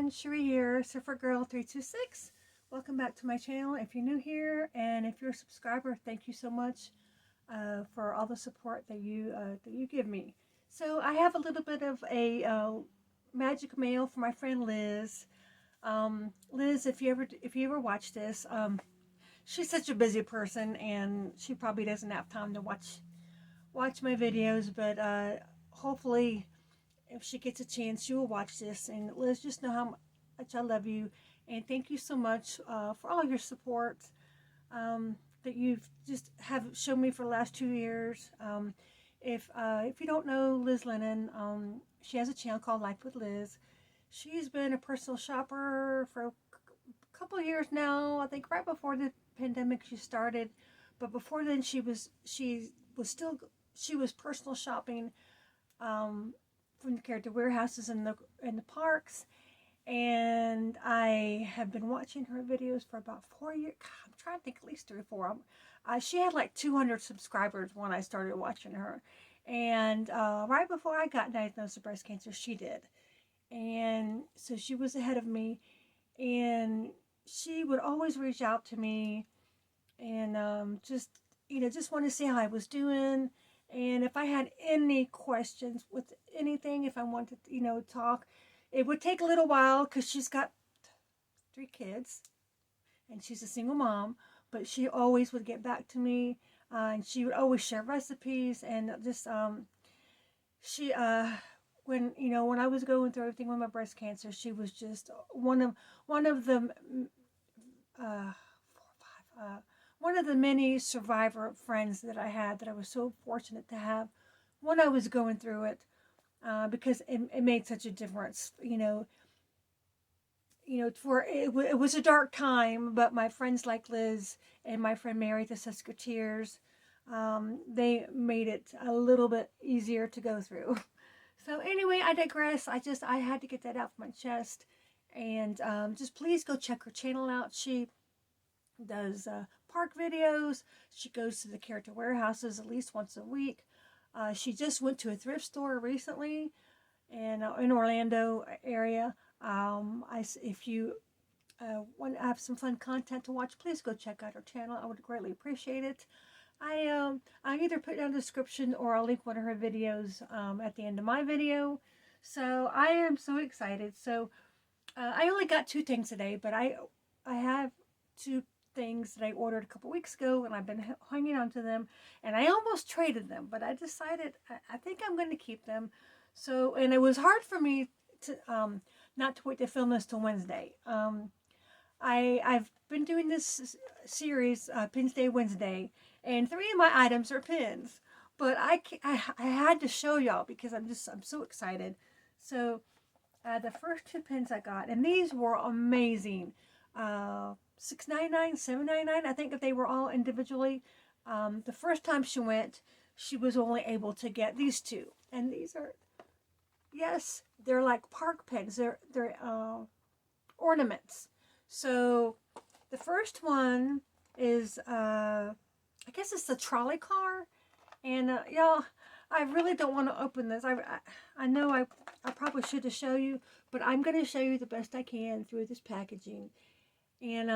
everyone, Sheree here, Surfer Girl 326. Welcome back to my channel if you're new here, and if you're a subscriber, thank you so much for all the support that you give me. So I have a little bit of a magic mail for my friend Liz. Liz, if you ever watch this, she's such a busy person, and she probably doesn't have time to watch my videos, but hopefully if she gets a chance, she will watch this. And Liz, just know how much I love you, and thank you so much for all your support that you've just have shown me for the last 2 years. If you don't know Liz Lennon, she has a channel called Life with Liz. She's been a personal shopper for a couple of years now. I think right before the pandemic she started, but before then she was personal shopping. From the character warehouses in the parks, and I have been watching her videos for about 4 years. I'm trying to think, at least 3 or 4. She had like 200 subscribers when I started watching her, and right before I got diagnosed with breast cancer, she did, and so she was ahead of me, and she would always reach out to me, and just want to see how I was doing. And if I had any questions with anything, if I wanted to, talk, it would take a little while because she's got 3 kids and she's a single mom, but she always would get back to me, and she would always share recipes. And just, she, when I was going through everything with my breast cancer, she was just one of the, 4, 5, one of the many survivor friends that I had, that I was so fortunate to have when I was going through it, because it made such a difference. It was a dark time, but my friends like Liz and my friend Mary, the Susketeers, they made it a little bit easier to go through. So anyway, I digress. I had to get that out of my chest, and just please go check her channel out. She does park videos. She goes to the character warehouses at least once a week. She just went to a thrift store recently in Orlando area. If you want to have some fun content to watch, please go check out her channel. I would greatly appreciate it. I either put it in the description, or I'll link one of her videos at the end of my video. So I am so excited. So I only got 2 things today, but I have 2 things that I ordered a couple weeks ago, and I've been hanging on to them, and I almost traded them, but I decided I think I'm going to keep them. So, and it was hard for me to not to wait to film this till Wednesday. I've been doing this series, Pins Day Wednesday, and 3 of my items are pins, but I had to show y'all because I'm so excited. So the first 2 pins I got, and these were amazing. $6.99, $7.99. I think that they were all individually. The first time she went, she was only able to get these 2, and these are, yes, they're like park pins. They're ornaments. So the first one is I guess it's the trolley car, and y'all, I really don't want to open this. I know I probably should have shown you, but I'm going to show you the best I can through this packaging. And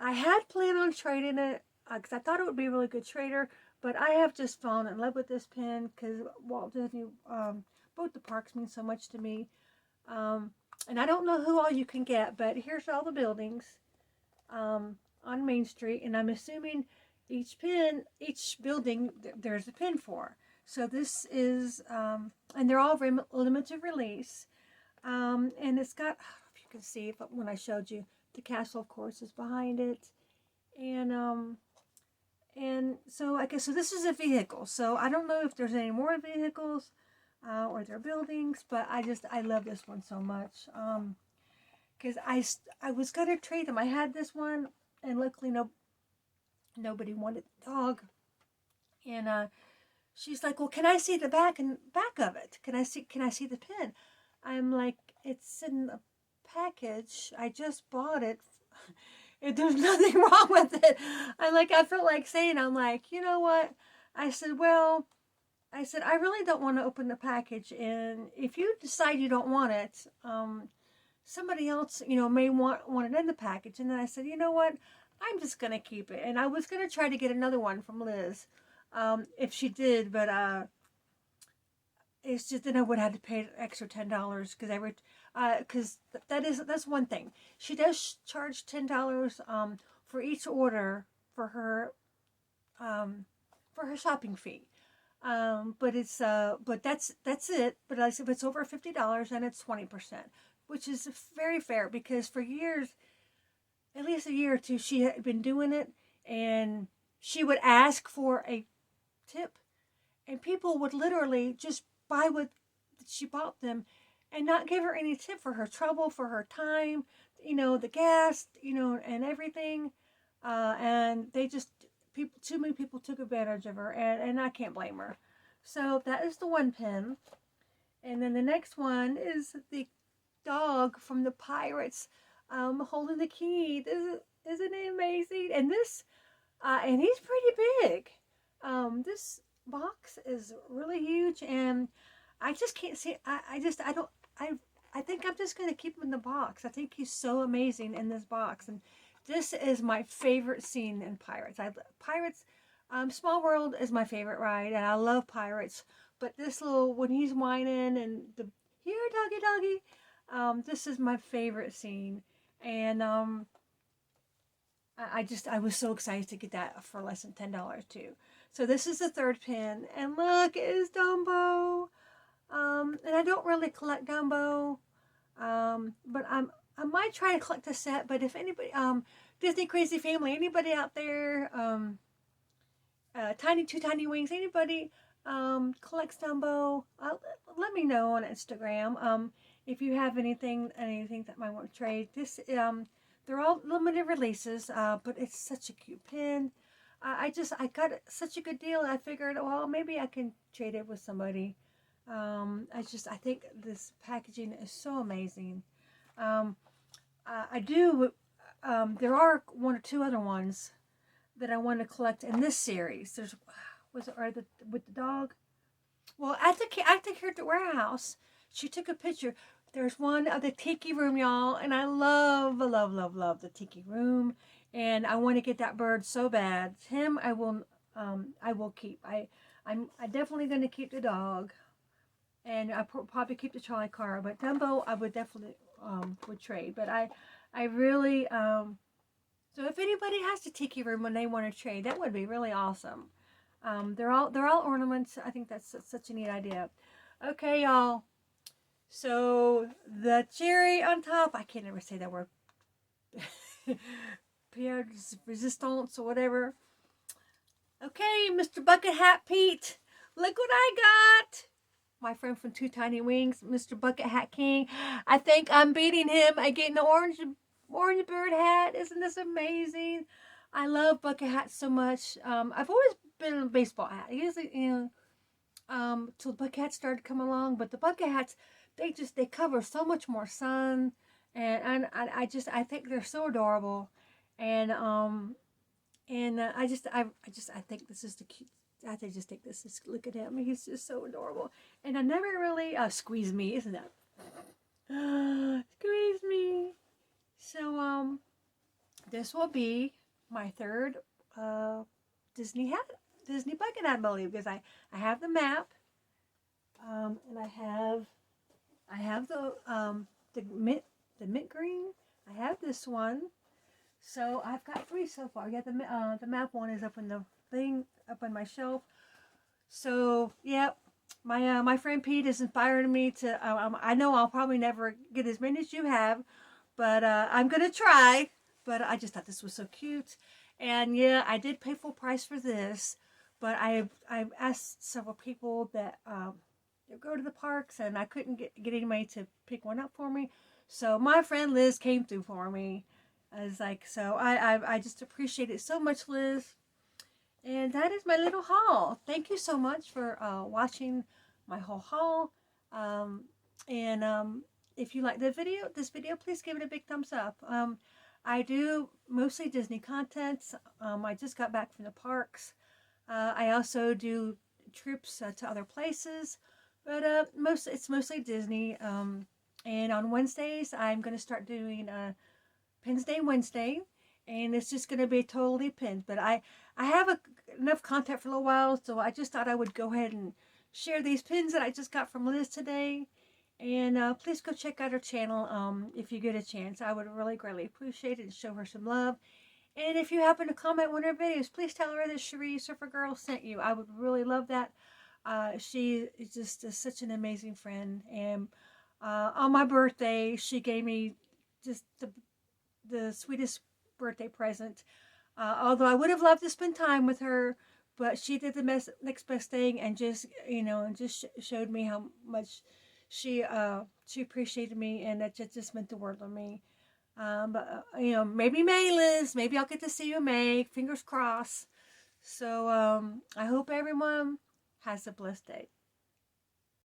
I had planned on trading it because I thought it would be a really good trader, but I have just fallen in love with this pen because Walt Disney, both the parks mean so much to me. And I don't know who all you can get, but here's all the buildings on Main Street, and I'm assuming each building there's a pin for. So this is, and they're all limited release, and it's got, I don't know if you can see it, but when I showed you, the castle, of course, is behind it, and so I guess, so this is a vehicle. So I don't know if there's any more vehicles or their buildings, but I love this one so much because I was gonna trade them. I had this one, and luckily nobody wanted the dog, and she's like, well, can I see the back of it? Can I see the pin? I'm like, it's in the package. I just bought it. There's nothing wrong with it. I felt like saying, I'm like, you know what? I said, I really don't want to open the package, and if you decide you don't want it, somebody else, may want it in the package. And then I said, you know what? I'm just gonna keep it. And I was gonna try to get another one from Liz, if she did, but it's just then I would have to pay extra $10 because that's one thing. She does charge $10 for each order for her um for her shopping fee. But that's it. But like, if it's over $50, then it's 20%, which is very fair because for years, at least a year or two, she had been doing it, and she would ask for a tip, and people would literally just buy what she bought them, and not give her any tip for her trouble, for her time, the gas, and everything, and they just people too many people took advantage of her, and I can't blame her. So that is the one pin. And then the next one is the dog from the Pirates, holding the key. Isn't it amazing? And and he's pretty big. This box is really huge, and I just can't see. I don't. I think I'm just gonna keep him in the box. I think he's so amazing in this box, and this is my favorite scene in Pirates. Pirates. Small World is my favorite ride, and I love Pirates. But this little when he's whining and the here doggy doggy, this is my favorite scene, and I was so excited to get that for less than $10 too. So this is the third pin, and look, it is Dumbo. And I don't really collect Dumbo, but I might try to collect a set. But if anybody, Disney Crazy Family, anybody out there, Two Tiny Wings, anybody collects Dumbo, let me know on Instagram. If you have anything that might want to trade. They're all limited releases, but it's such a cute pin. I got such a good deal. I figured, well, maybe I can trade it with somebody. I think this packaging is so amazing. Um, I do. There are one or two other ones that I want to collect in this series. With the dog? Well, at the Character Warehouse, she took a picture. There's one of the Tiki Room, y'all, and I love, love, love, love the Tiki Room, and I want to get that bird so bad. Him, I will keep. I definitely going to keep the dog, and I probably keep the Charlie car. But Dumbo, I would definitely would trade. But I really so if anybody has the Tiki Room when they want to trade, that would be really awesome. They're all ornaments. I think that's such a neat idea. Okay, y'all. So the cherry on top, I can't ever say that word. Pierre resistance or whatever. Okay, Mr. Bucket Hat Pete, look what I got. My friend from Two Tiny Wings, Mr. Bucket Hat King. I think I'm beating him. I get an orange bird hat. Isn't this amazing? I love bucket hats so much. I've always been a baseball hat. Usually, till the bucket hats started to come along, but the bucket hats, they cover so much more sun, and I think they're so adorable, and I think this is the cute. I just think this is, look at him. He's just so adorable, and I never really squeeze me, isn't that? Squeeze me. So this will be my third Disney bucket hat, I believe, because I have the map, and I have the mint green. I have this one, so I've got three so far. Yeah, the map one is up in the thing up on my shelf. So yep, my friend Pete is inspiring me to. I know I'll probably never get as many as you have, but I'm gonna try. But I just thought this was so cute, and yeah, I did pay full price for this. But I've asked several people that go to the parks, and I couldn't get anybody to pick one up for me. So my friend Liz came through for me. I was like, so I just appreciate it so much, Liz. And that is my little haul. Thank you so much for watching my whole haul. And if you like this video, please give it a big thumbs up. I do mostly Disney content. I just got back from the parks. I also do trips to other places, but it's mostly Disney. And on Wednesdays, I'm going to start doing Pins Day Wednesday, and it's just going to be totally pins. But I have enough content for a little while, so I just thought I would go ahead and share these pins that I just got from Liz today. And please go check out her channel if you get a chance. I would really greatly appreciate it and show her some love. And if you happen to comment one of her videos, please tell her that Cherie Surfer Girl sent you. I would really love that. She is just such an amazing friend. And on my birthday, she gave me just the sweetest birthday present. Although I would have loved to spend time with her, but she did the next best thing and just, and just showed me how much she appreciated me, and that just meant the world to me. But maybe May, Liz, maybe I'll get to see you in May. Fingers crossed. So I hope everyone has a blessed day.